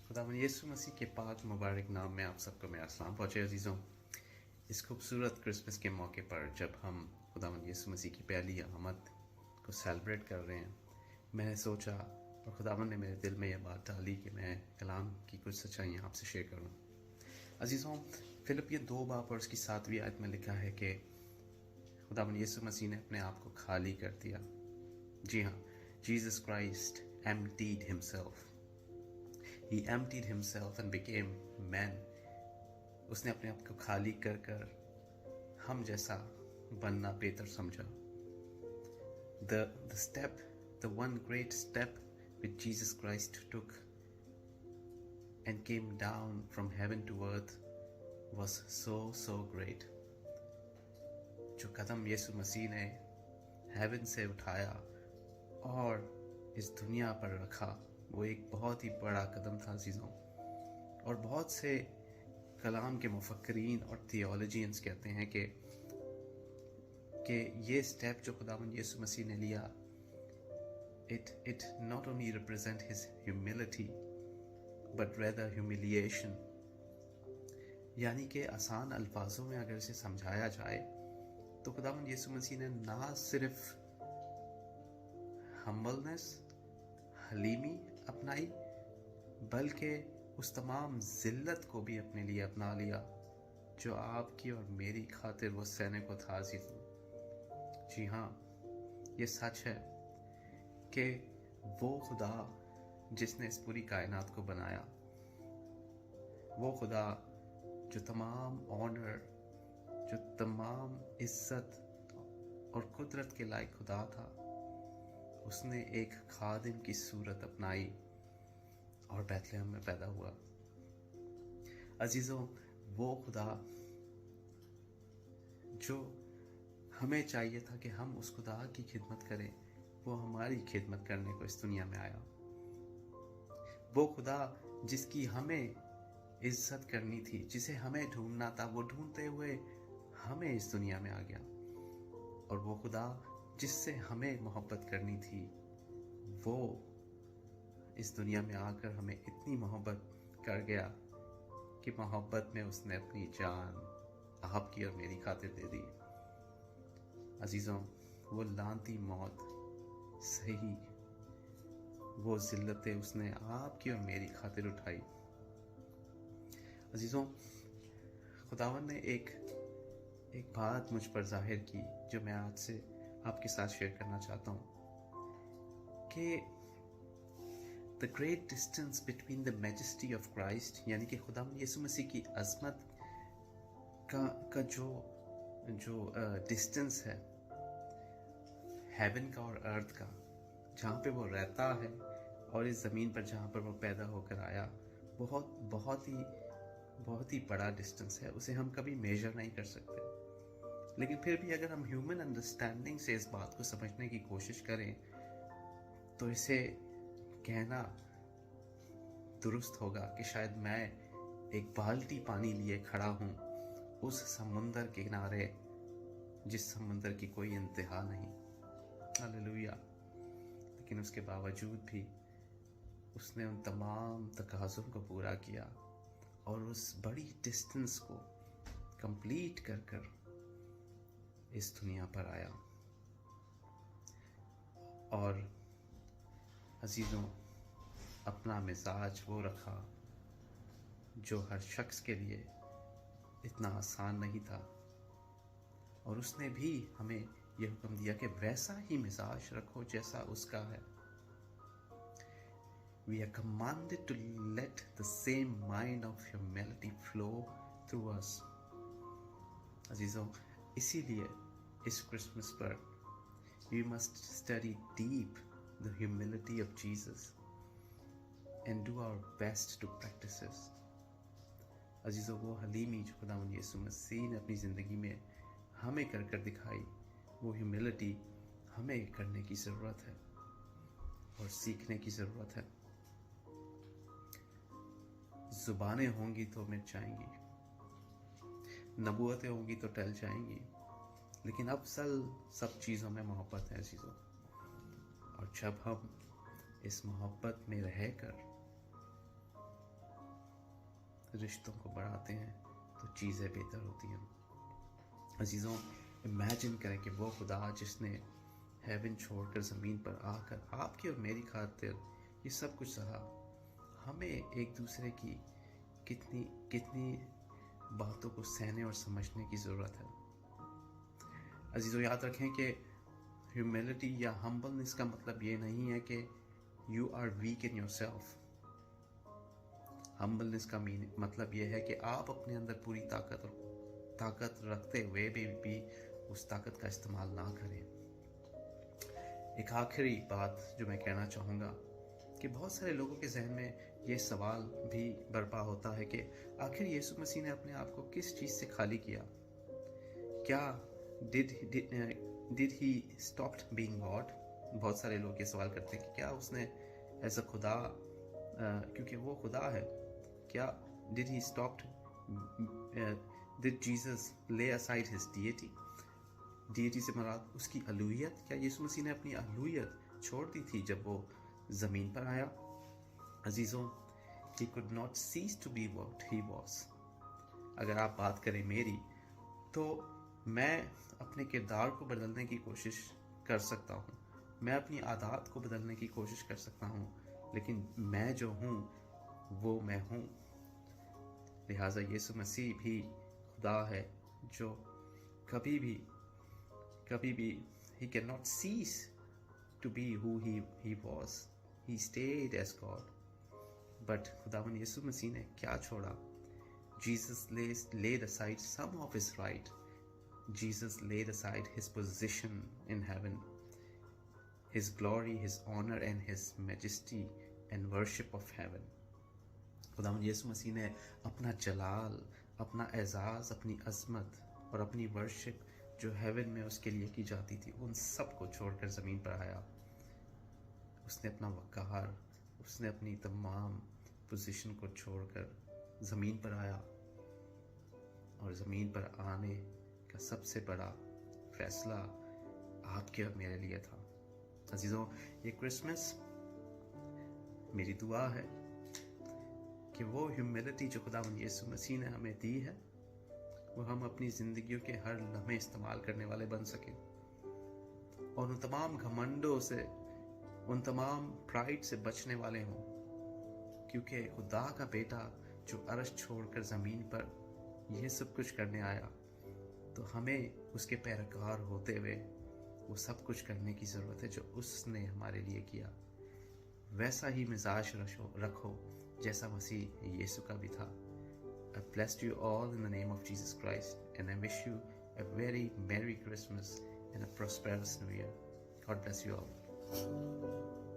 खुदावन यीशु मसीह के पाक मुबारक नाम में आप सबको मेरा सलाम पहुँचे अजीज़ों। इस खूबसूरत क्रिसमस के मौके पर जब हम खुदावन यीशु मसीह की पहली आमद को सेलिब्रेट कर रहे हैं, मैंने सोचा और खुदावन ने मेरे दिल में यह बात डाली कि मैं कलाम की कुछ सच्चाइयाँ आपसे शेयर करूँ। अजीज़ों, फिलिपियन 2 बाब और उसकी 7वीं आयत में लिखा है कि खुदावन यीशु मसीह ने अपने आप को खाली कर दिया। जी हाँ, Jesus Christ emptied himself. He emptied himself and became man. उसने अपने आप को खाली कर कर हम जैसा बनना बेहतर समझा। The step, the one great step which Jesus Christ took and came down from heaven to earth was so great. जो कदम यीशु मसीह ने हेवन से उठाया और इस दुनिया पर रखा, वो एक बहुत ही बड़ा कदम था अजीज़ों। और बहुत से कलाम के मुफक्रीन और थियोलॉजियंस कहते हैं कि ये स्टेप जो खुदावंद यीशु मसीह ने लिया, it not only represent his humility but rather humiliation। यानी कि आसान अल्फाजों में अगर इसे समझाया जाए तो खुदावंद यीशु मसीह ने ना सिर्फ हम्बलनेस, हलीमी अपनाई, बल्कि उस तमाम जिल्लत को भी अपने लिए अपना लिया जो आपकी और मेरी खातिर वो सहने को था अजीज़ों। जी हाँ, ये सच है कि वो खुदा जिसने इस पूरी कायनात को बनाया, वो खुदा जो तमाम ऑनर, जो तमाम इज्जत और कुदरत के लायक खुदा था, उसने एक खादिम की सूरत अपनाई और बैतलहम में पैदा हुआ। अजीज़ों, वो खुदा जो हमें चाहिए था कि हम उस खुदा की खिदमत करें, वो हमारी खिदमत करने को इस दुनिया में आया। वो खुदा जिसकी हमें इज्जत करनी थी, जिसे हमें ढूंढना था, वो ढूंढते हुए हमें इस दुनिया में आ गया। और वो खुदा जिससे हमें मोहब्बत करनी थी, वो इस दुनिया में आकर हमें इतनी मोहब्बत कर गया कि मोहब्बत में उसने अपनी जान आपकी और मेरी खातिर दे दी। अजीज़ों, वो लानती मौत सही, वो जिल्लतें उसने आपकी और मेरी खातिर उठाई। अजीज़ों, खुदावन ने एक बात मुझ पर जाहिर की जो मैं आज से आपके साथ शेयर करना चाहता हूँ कि the great distance between the majesty of Christ, यानी कि खुदावंद यीशु मसीह की अज़मत का जो डिस्टेंस है हेवन का और अर्थ का, जहाँ पे वो रहता है और इस ज़मीन पर जहाँ पर वो पैदा होकर आया, बहुत ही बड़ा डिस्टेंस है। उसे हम कभी मेजर नहीं कर सकते। लेकिन फिर भी अगर हम ह्यूमन अंडरस्टैंडिंग से इस बात को समझने की कोशिश करें तो इसे कहना दुरुस्त होगा कि शायद मैं एक बाल्टी पानी लिए खड़ा हूँ उस समुंदर के किनारे जिस समुंदर की कोई इंतहा नहीं। हालेलुया। लेकिन उसके बावजूद भी उसने उन तमाम तकाज़ों को पूरा किया और उस बड़ी डिस्टेंस को कंप्लीट कर इस दुनिया पर आया। और अजीज़ों, अपना मिजाज वो रखा जो हर शख्स के लिए इतना आसान नहीं था, और उसने भी हमें यह हुक्म दिया कि वैसा ही मिजाज रखो जैसा उसका है। We are commanded to let the same mind of humility flow through us. अजीज़ों, इसीलिए इस क्रिसमस पर we must study deep the humility of Jesus and do our best to practice it. अजीज़ों, वो हलीमी जो खुदावंद यीशु मसीह ने अपनी ज़िंदगी में हमें कर दिखाई, वो ह्यूमिलिटी हमें करने की ज़रूरत है और सीखने की ज़रूरत है। ज़ुबानें होंगी तो मिट जाएंगी, नबूवतें होंगी तो टल जाएंगी, लेकिन अफसल सब चीज़ों में मोहब्बत है अजीज़ों। और जब हम इस मोहब्बत में रहकर रिश्तों को बढ़ाते हैं तो चीज़ें बेहतर होती हैं। अजीज़ों, इमेजिन करें कि वो खुदा जिसने हेवन छोड़कर ज़मीन पर आकर आपकी और मेरी खातिर ये सब कुछ सहा, हमें एक दूसरे की कितनी कितनी बातों को सहने और समझने की ज़रूरत है। अजीज़ों, याद रखें कि ह्यूमिलिटी या हम्बलनेस का मतलब ये नहीं है कि you are weak in yourself. Humbleness का मतलब ये है कि आप अपने अंदर पूरी ताकत रखते हुए भी उस ताकत का इस्तेमाल ना करें। एक आखिरी बात जो मैं कहना चाहूँगा कि बहुत सारे लोगों के जहन में ये सवाल भी बर्पा होता है कि आखिर यीशु मसीह ने अपने आप को किस चीज़ से खाली किया? क्या did he stopped being God? बहुत सारे लोग ये सवाल करते हैं कि क्या उसने एज अ खुदा, क्योंकि वो खुदा है, क्या did he stopped did Jesus ले असाइड हिज डीटी? डीटी से मुराद उसकी अलूहियत? क्या यीशु मसीह ने अपनी अलूहियत छोड़ दी थी जब वो ज़मीन पर आया? अजीज़ों, he could not cease to be what he was। अगर आप बात करें मेरी, तो मैं अपने किरदार को बदलने की कोशिश कर सकता हूँ, मैं अपनी आदत को बदलने की कोशिश कर सकता हूँ, लेकिन मैं जो हूँ वो मैं हूँ। लिहाजा यीशु मसीह भी खुदा है जो कभी भी he cannot cease to be who he was। he stayed as God। but खुदावन यीशु मसीह ने क्या छोड़ा? Jesus laid aside some of his right। Jesus laid aside his position in heaven, his glory, his honor and his majesty and worship of heaven। खुदावन यीशु मसीह ने अपना जलाल, अपना एजाज़, अपनी अज़मत और अपनी वर्शिप जो हेवन में उसके लिए की जाती थी, उन सब को छोड़कर ज़मीन पर आया। उसने अपना वक़ार, उसने अपनी तमाम पोजीशन को छोड़कर ज़मीन पर आया, और ज़मीन पर आने का सबसे बड़ा फ़ैसला आपके और मेरे लिए था। अजीज़ों, ये क्रिसमस मेरी दुआ है कि वो ह्यूमिलिटी जो खुदावंद यीशु मसीह ने हमें दी है, वो हम अपनी ज़िंदगियों के हर लम्हे इस्तेमाल करने वाले बन सकें, और उन तमाम घमंडों से, उन तमाम प्राइड से बचने वाले हों, क्योंकि खुदा का बेटा जो अर्श छोड़कर ज़मीन पर ये सब कुछ करने आया, तो हमें उसके पैरकार होते हुए वो सब कुछ करने की ज़रूरत है जो उसने हमारे लिए किया। वैसा ही मिजाज रखो जैसा मसीह यीशु का भी था। I blessed you all in the name of Jesus Christ, and I wish you a very Merry Christmas and a prosperous New Year. God bless you all.